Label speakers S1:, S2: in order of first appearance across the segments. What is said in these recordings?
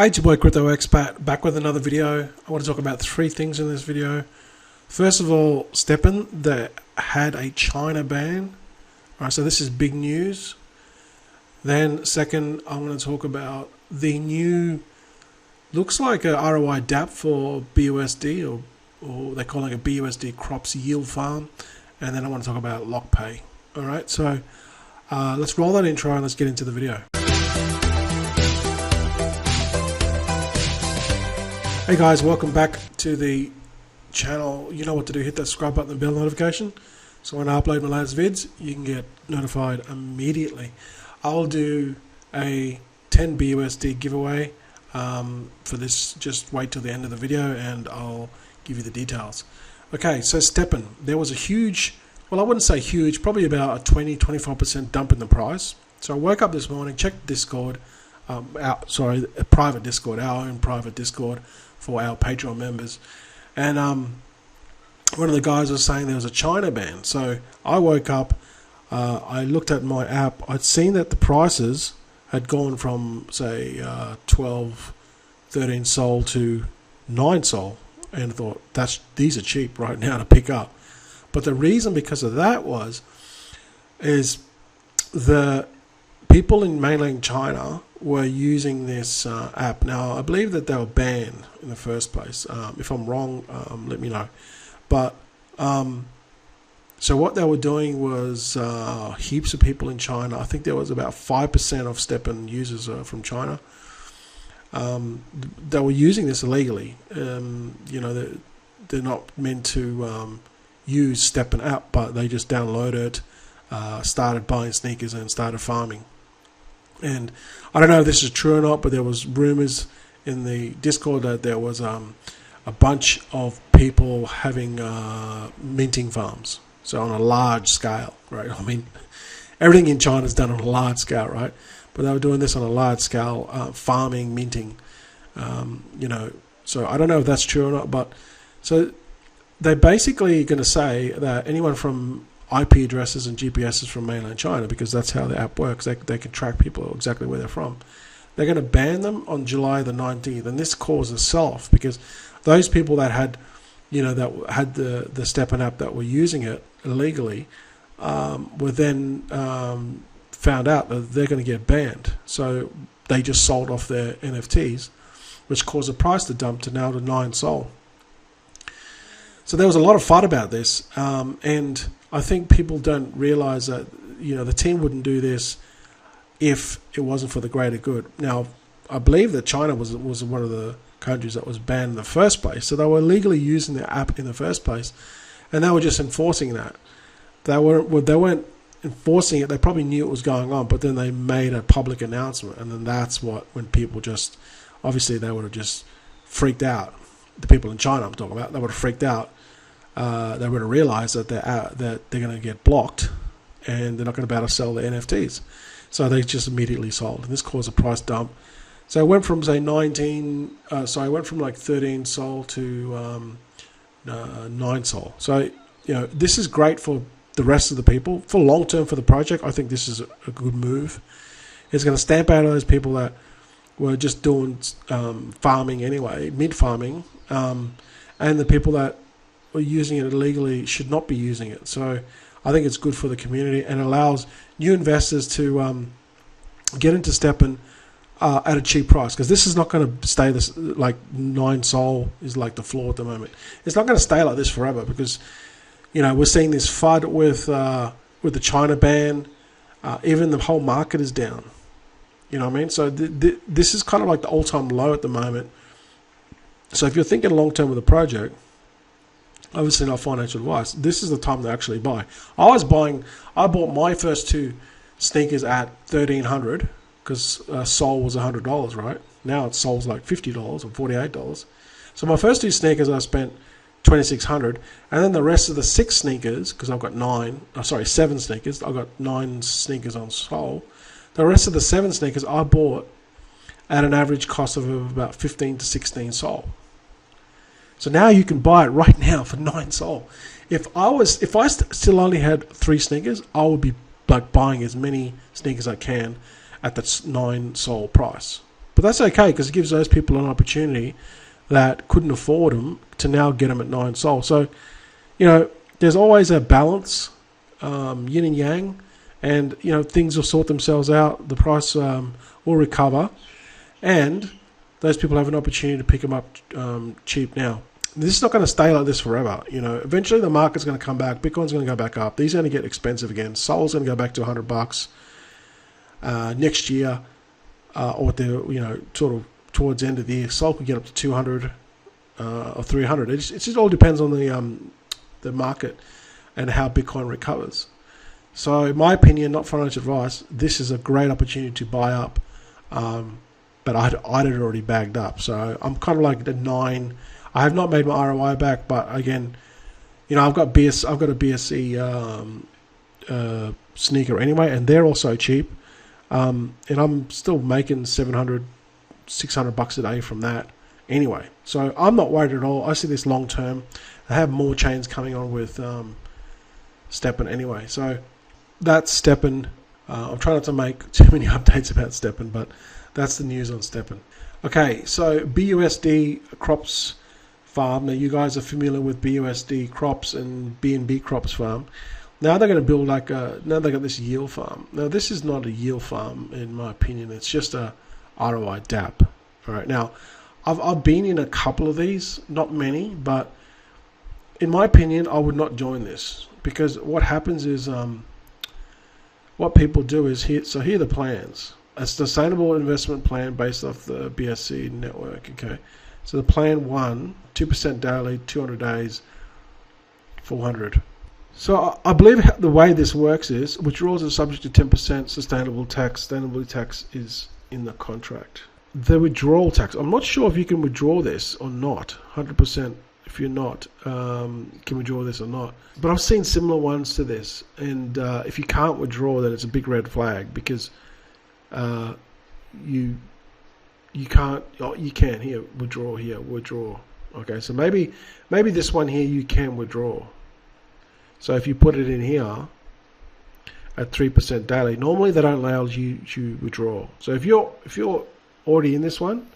S1: Hey, it's your boy Crypto Expat back with another video. I want to talk about three things in this video. First of all, STEPN that had a China ban. Alright, so this is big news. Then second, I want to talk about the new, looks like a ROI dapp for BUSD, or they're calling it BUSD crops yield farm. And then I want to talk about LockPay. Alright, so let's roll that intro and let's get into the video. Hey guys, welcome back to the channel. You know what to do, hit that subscribe button and bell notification, so when I upload my latest vids you can get notified immediately. I'll do a 10 BUSD giveaway for this. Just wait till the end of the video and I'll give you the details. Okay, so STEPN, there was a huge, well I wouldn't say huge, probably about a 20-25% dump in the price. So I woke up this morning, checked Discord, a private Discord, our own private Discord for our Patreon members, and one of the guys was saying there was a China ban. So I woke up, I looked at my app, I'd seen that the prices had gone from say 12, 13 sol to 9 sol, and I thought these are cheap right now to pick up. But the reason because of that is the people in mainland China were using this app. Now, I believe that they were banned in the first place. If I'm wrong, let me know. But so what they were doing was heaps of people in China. I think there was about 5% of STEPN users from China. They were using this illegally. You know, they're not meant to use STEPN app, but they just downloaded it, started buying sneakers and started farming. And I don't know if this is true or not, but there was rumors in the Discord that there was a bunch of people having minting farms, so on a large scale, right? I mean, everything in China is done on a large scale, right? But they were doing this on a large scale, farming, minting, you know. So I don't know if that's true or not, but so they're basically going to say that anyone from IP addresses and GPSs from mainland China, because that's how the app works. They can track people exactly where they're from. They're going to ban them on July the 19th, and this causes sell-off because those people that had, you know, that had the STEPN app that were using it illegally, were then found out that they're going to get banned. So they just sold off their NFTs, which caused the price to dump to now to 9 sol. So there was a lot of fight about this, and I think people don't realize that, you know, the team wouldn't do this if it wasn't for the greater good. Now, I believe that China was one of the countries that was banned in the first place, so they were legally using the app in the first place, and they were just enforcing that. They weren't enforcing it. They probably knew it was going on, but then they made a public announcement, and then that's when people just, obviously they would have just freaked out. The people in China I'm talking about, they would have freaked out. They would have realized that they're going to get blocked and they're not going to be able to sell their NFTs. So they just immediately sold, and this caused a price dump. So it went from say 13 sol to 9 sol. So, you know, this is great for the rest of the people. For long term for the project, I think this is a good move. It's going to stamp out those people that were just doing farming anyway, mid-farming, and the people that were using it illegally should not be using it. So I think it's good for the community and allows new investors to get into STEPN at a cheap price, because this is not going to stay this, like 9 sol is like the floor at the moment. It's not going to stay like this forever, because, you know, we're seeing this FUD with the China ban. Even the whole market is down. You know what I mean? So this is kind of like the all-time low at the moment. So if you're thinking long-term with the project, obviously not financial advice, this is the time to actually buy. I bought my first 2 sneakers at 1,300 because sol was $100, right? Now it's sol's like $50 or $48. So my first 2 sneakers I spent $2,600, and then the rest of the 6 sneakers, because I've got 7 sneakers, I've got 9 sneakers on sol. The rest of the 7 sneakers I bought at an average cost of about 15 to 16 sol. So now you can buy it right now for 9 sol. If I still only had 3 sneakers, I would be like buying as many sneakers as I can at that 9 sol price. But that's okay, because it gives those people an opportunity that couldn't afford them to now get them at 9 sol. So, there's always a balance, yin and yang, and things will sort themselves out. The price will recover, and those people have an opportunity to pick them up cheap now. This is not going to stay like this forever. Eventually the market's going to come back. Bitcoin's going to go back up. These are going to get expensive again. Sol's going to go back to $100 next year, or sort of towards the end of the year. Sol could get up to 200 or 300. It just all depends on the market and how Bitcoin recovers. So, in my opinion, not financial advice, this is a great opportunity to buy up. But I'd already bagged up. So I'm kind of like the 9. I have not made my ROI back, but again, I've got a BSC sneaker anyway, and they're also cheap. And I'm still making $700, $600 a day from that anyway. So I'm not worried at all. I see this long term. I have more chains coming on with STEPN anyway. So that's STEPN. I'm trying not to make too many updates about STEPN, but that's the news on STEPN. Okay, so BUSD crops farm. Now, you guys are familiar with BUSD crops and BNB crops farm. Now they're going to build now they got this yield farm. Now, this is not a yield farm, in my opinion. It's just a ROI dapp. All right, now, I've been in a couple of these, not many, but in my opinion, I would not join this, because what happens is what people do is here are the plans. A sustainable investment plan based off the BSC network. Okay, so the plan 1, 2% daily, 200 days, 400. So I believe the way this works is withdrawals are subject to 10% sustainable tax. Sustainability tax is in the contract. The withdrawal tax, I'm not sure if you can withdraw this or not. 100% if you're not can withdraw this or not. But I've seen similar ones to this, and if you can't withdraw, then it's a big red flag, because you can't. Oh, you can here withdraw. Okay, so maybe this one here you can withdraw. So if you put it in here at 3% daily, normally they don't allow you to withdraw. So if you're already in this one,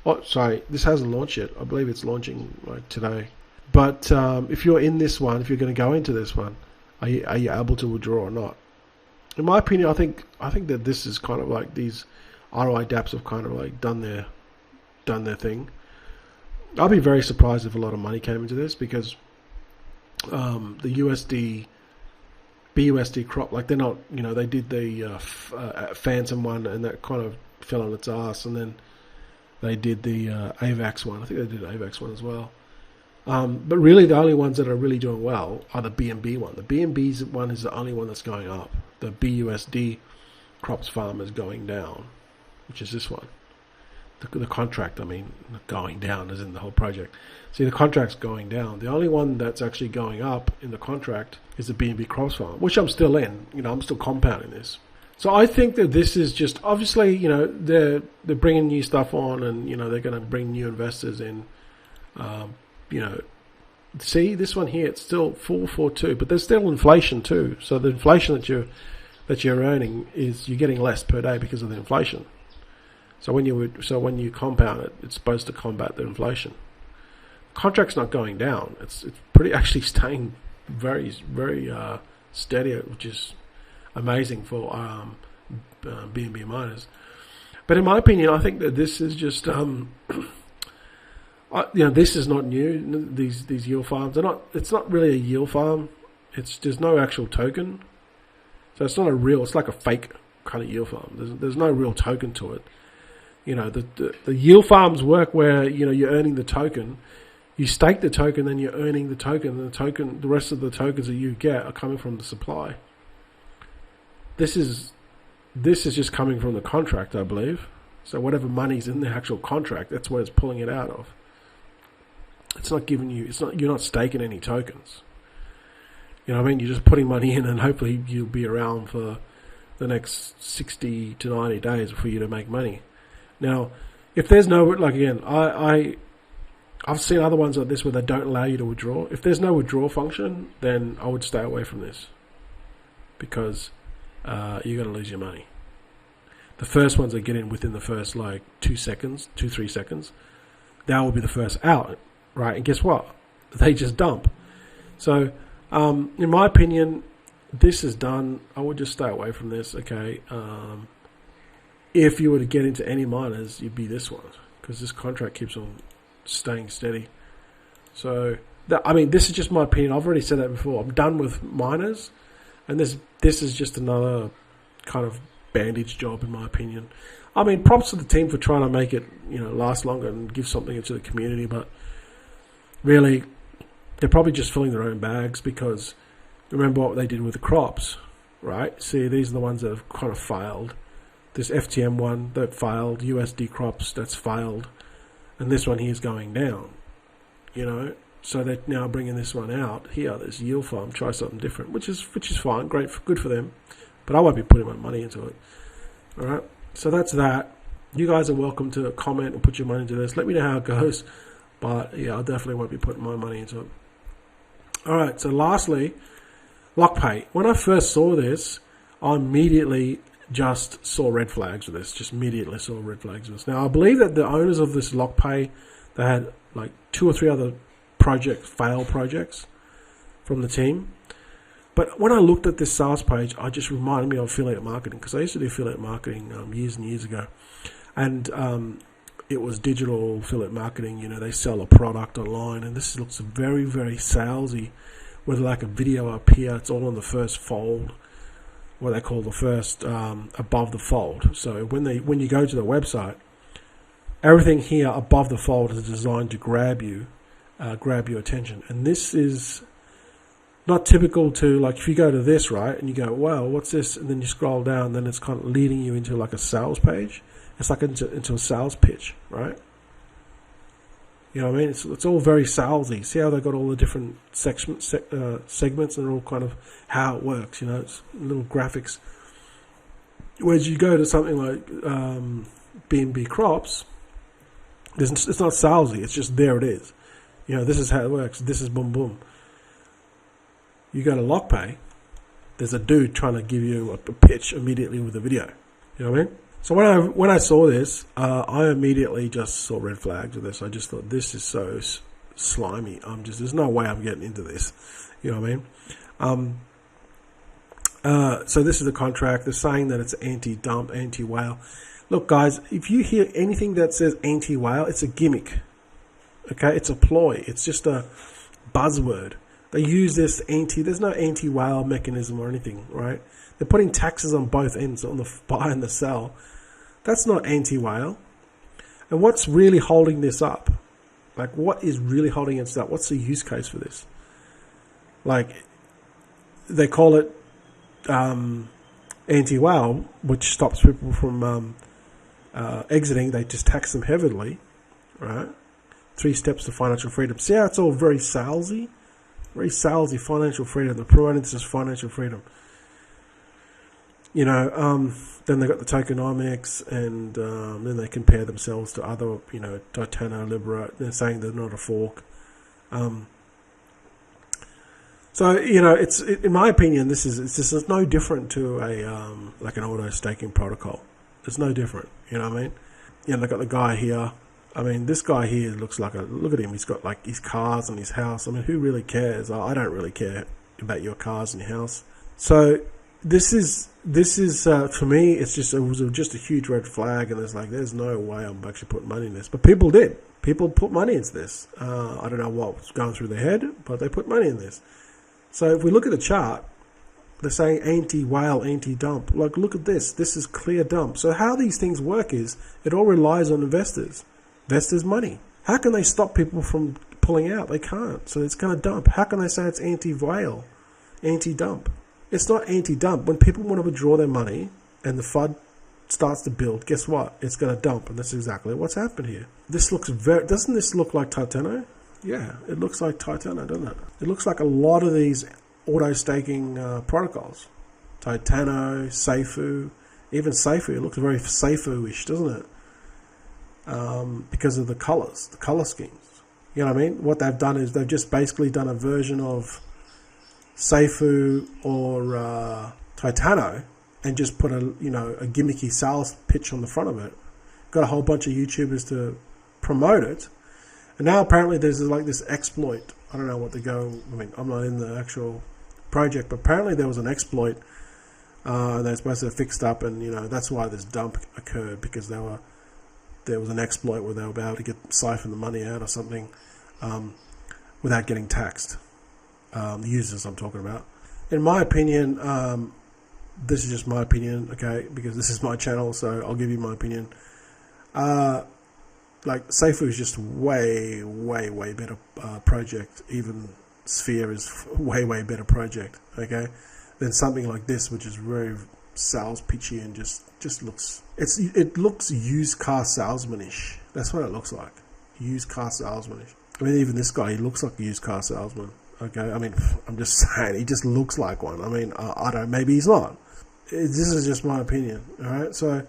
S1: oh sorry, this hasn't launched yet. I believe it's launching like today. But if you're in this one, if you're going to go into this one, are you able to withdraw or not? In my opinion, I think that this is kind of like these ROI dapps have kind of like done their thing. I'll be very surprised if a lot of money came into this, because the BUSD crop, like they're not, they did the Phantom one, and that kind of fell on its ass, and then they did the AVAX one. I think they did an AVAX one as well. But really, the only ones that are really doing well are the BNB one. The BNB one is the only one that's going up. The BUSD crops farm is going down, which is this one. The contract, going down as in the whole project. See, the contract's going down. The only one that's actually going up in the contract is the BNB crops farm, which I'm still in. I'm still compounding this. So I think that this is just, obviously, they're bringing new stuff on, and they're going to bring new investors in. See this one here, it's still 442, but there's still inflation too. So the inflation that you're earning is you're getting less per day because of the inflation. So when you compound it, it's supposed to combat the inflation. Contract's not going down. It's pretty actually staying very, very steady, which is amazing for BNB miners. But in my opinion, I think that this is just this is not new. These yield farms, it's not really a yield farm. There's no actual token, so it's not a real. It's like a fake kind of yield farm. There's no real token to it. The yield farms work where you're earning the token. You stake the token, then you're earning the token, and the rest of the tokens that you get are coming from the supply. This is just coming from the contract, I believe. So whatever money's in the actual contract, that's where it's pulling it out of. It's not giving you. You're not staking any tokens. You're just putting money in, and hopefully you'll be around for the next 60 to 90 days for you to make money. Now, if there's no, like again, I've seen other ones like this where they don't allow you to withdraw. If there's no withdraw function, then I would stay away from this, because you're going to lose your money. the first ones that get in within the first like 2 seconds, 2-3 seconds, that will be the first out, right? And guess what? They just dump. So, in my opinion, this is done. I would just stay away from this, okay? If you were to get into any miners, you'd be this one, because this contract keeps on staying steady. So, this is just my opinion. I've already said that before. I'm done with miners, and this is just another kind of bandage job, in my opinion. Props to the team for trying to make it, last longer and give something to the community, but really, they're probably just filling their own bags, because remember what they did with the crops, right? See, these are the ones that have kind of failed. This FTM one, that failed. USD crops, that's failed. And this one here is going down, So they're now bringing this one out here. This Yield Farm, try something different, which is fine, great, good for them. But I won't be putting my money into it. All right, so that's that. You guys are welcome to comment and put your money into this. Let me know how it goes. But yeah, I definitely won't be putting my money into it. All right, so lastly, LockPay. When I first saw this, I immediately just saw red flags with this. Just immediately saw red flags with this. Now, I believe that the owners of this LockPay, they had like 2 or 3 other failed projects from the team. But when I looked at this sales page, I just reminded me of affiliate marketing, because I used to do affiliate marketing years and years ago. And it was digital affiliate marketing. They sell a product online, and this looks very, very salesy, with like a video up here. It's all on the first fold, what they call the first above the fold. So when you go to the website, everything here above the fold is designed to grab your attention. And this is not typical to, like, if you go to this, right, and you go, wow, what's this? And then you scroll down, then it's kind of leading you into like a sales page. It's like into a sales pitch, right? You know what I mean? It's all very salesy. See how they got all the different segments, and all kind of how it works. It's little graphics. Whereas you go to something like B&B Crops, it's not salesy. It's just there it is. This is how it works. This is boom boom. You go to LockPay, there's a dude trying to give you a pitch immediately with a video. You know what I mean? So when I saw this, I immediately just saw red flags with this. I just thought, this is so slimy. There's no way I'm getting into this. You know what I mean? So this is the contract. They're saying that it's anti-dump, anti-whale. Look, guys, if you hear anything that says anti-whale, it's a gimmick. Okay, it's a ploy. It's just a buzzword. They use this there's no anti-whale mechanism or anything, right? They're putting taxes on both ends, on the buy and the sell. That's not anti-whale. And what's really holding this up? Like, what is really holding it up? What's the use case for this? Like, they call it anti-whale, which stops people from exiting. They just tax them heavily, right? 3 steps to financial freedom. See how it's all very salesy? Very salesy, financial freedom. They're promoting this as financial freedom. Then they got the tokenomics, and then they compare themselves to other, Titano, Libera. They're saying they're not a fork. So it's in my opinion, this is no different to a like an auto staking protocol. It's no different. You know what I mean? They got the guy here. This guy here looks like look at him. He's got like his cars and his house. Who really cares? I don't really care about your cars and your house. So this is for me. It was just a huge red flag, and there's no way I'm actually putting money in this. But people did. People put money into this. I don't know what was going through their head, but they put money in this. So if we look at the chart, they're saying anti-whale, anti-dump. Like, look at this. This is clear dump. So how these things work is it all relies on investors. Investors' money. How can they stop people from pulling out? They can't. So it's going to dump. How can they say it's anti-whale, anti-dump? It's not anti-dump. When people want to withdraw their money and the FUD starts to build, guess what? It's going to dump, and that's exactly what's happened here. This looks doesn't this look like Titano? Yeah, it looks like Titano, doesn't it? It looks like a lot of these auto staking protocols. Titano, Seifu, even Seifu. It looks very Seifu-ish, doesn't it? Because of the colors, the color schemes. You know what I mean? What they've done is they've just basically done a version of Seifu or Titano and just put a gimmicky sales pitch on the front of it. Got a whole bunch of YouTubers to promote it, and now apparently there's like this exploit. I don't know what they go. I mean, I'm not in the actual project, but apparently there was an exploit they're supposed to have fixed up, and that's why this dump occurred, because there was an exploit where they were able to siphon the money out or something without getting taxed. The users I'm talking about. In my opinion, this is just my opinion, okay, because this is my channel, so I'll give you my opinion. Like Seifu is just way better project. Even Sphere is way better project, okay, than something like this, which is very sales pitchy and just looks, it looks used car salesmanish. That's what it looks like, used car salesmanish. I mean, even this guy, he looks like a used car salesman. Okay, I mean, I'm just saying, he just looks like one. I mean, I don't. Maybe he's not. This is just my opinion. All right, so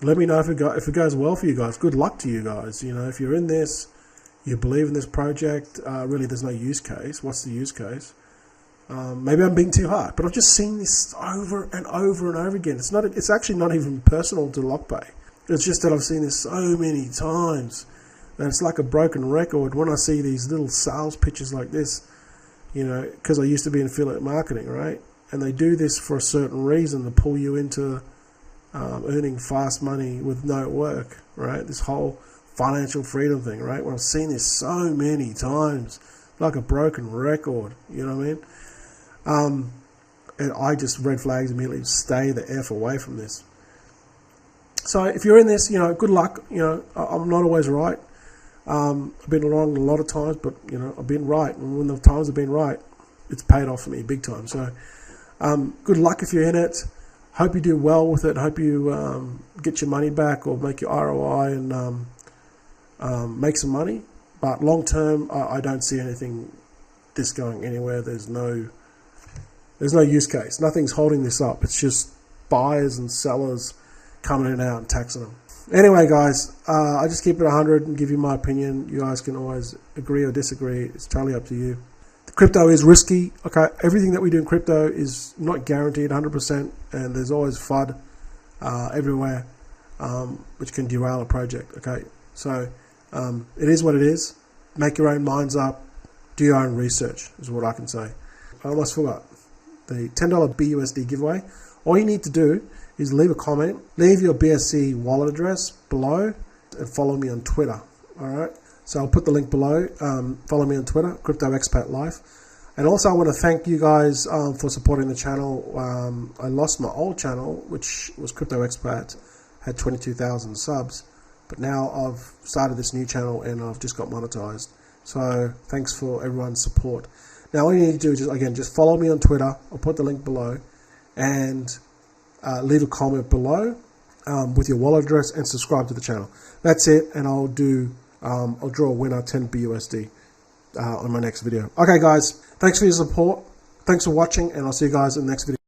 S1: let me know if it goes well for you guys. Good luck to you guys. If you're in this, you believe in this project. Really, there's no use case. What's the use case? Maybe I'm being too hard, but I've just seen this over and over and over again. It's actually not even personal to LockPay. It's just that I've seen this so many times that it's like a broken record when I see these little sales pitches like this. Because I used to be in affiliate marketing, right? And they do this for a certain reason, to pull you into earning fast money with no work, right? This whole financial freedom thing, right? Well, I've seen this so many times, like a broken record, you know what I mean? And I just red flags immediately, stay the F away from this. So if you're in this, good luck. I'm not always right. I've been wrong a lot of times, but I've been right, and when the times I've been right, it's paid off for me big time. So good luck if you're in it. Hope you do well with it. Hope you get your money back or make your ROI and make some money. But long term, I don't see this going anywhere. There's no use case. Nothing's holding this up. It's just buyers and sellers coming in and out and taxing them. Anyway, guys, I just keep it 100 and give you my opinion. You guys can always agree or disagree. It's totally up to you. The crypto is risky. Okay, everything that we do in crypto is not guaranteed 100%, and there's always FUD everywhere, which can derail a project. Okay, so it is what it is. Make your own minds up. Do your own research is what I can say. I almost forgot. The $10 BUSD giveaway. All you need to do is leave a comment, leave your BSC wallet address below, and follow me on Twitter. All right. So I'll put the link below. Follow me on Twitter, Crypto Expat Life. And also I want to thank you guys for supporting the channel. I lost my old channel, which was Crypto Expat, had 22,000 subs. But now I've started this new channel and I've just got monetized. So thanks for everyone's support. Now all you need to do is just follow me on Twitter. I'll put the link below, and leave a comment below with your wallet address and subscribe to the channel. That's it, and I'll draw a winner 10 BUSD on my next video. Okay, guys, thanks for your support. Thanks for watching, and I'll see you guys in the next video.